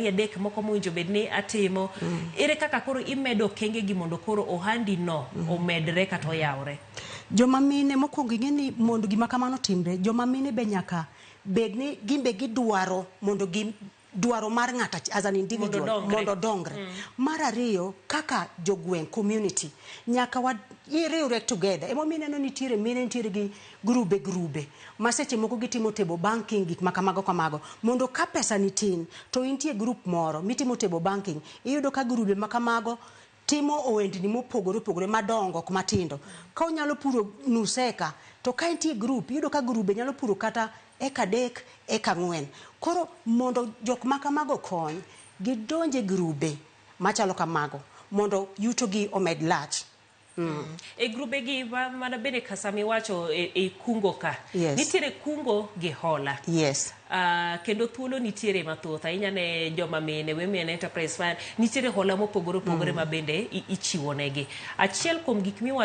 adek moko mowinjo bedni atimo ere kaka koro imedo kenge gi mondo koro ohandi no omedre kata oyawre. Joma mine mokwongo ing'eni mondo gima kamano timre, joma mine be nyaka bedni gimbe gidwaro mondo dwaro mar ng'ata as an individual mondo dongre. Mar ariyo, kaka jogweng community nyaka iriwre together. Emo mine no nitiere gi grube ma seche moko gitimo table banking gik makamago mondo ka pesa ni tin to intie group moro mitimo table banking, iyudo ka grube makamago timo owendni mopogore madongo ok matindo. Ka onyalo puro nus eka, to ka intie group iyudo ka grube nyalo puro kata eka 3 eka 4. Koro mondo jok makamago kony gidonje grube machalo kamago mondo yuto gi omed lach. E grube gi mana bene kasami wacho e kungo ka. Nitiere kungo gi hola. Kendo thuolo nitiere mathoth ahinya ne joma mine women enterprise fund nitiere hola mopogore ma bende ichiwo negi. Achiel kuom gik miwacho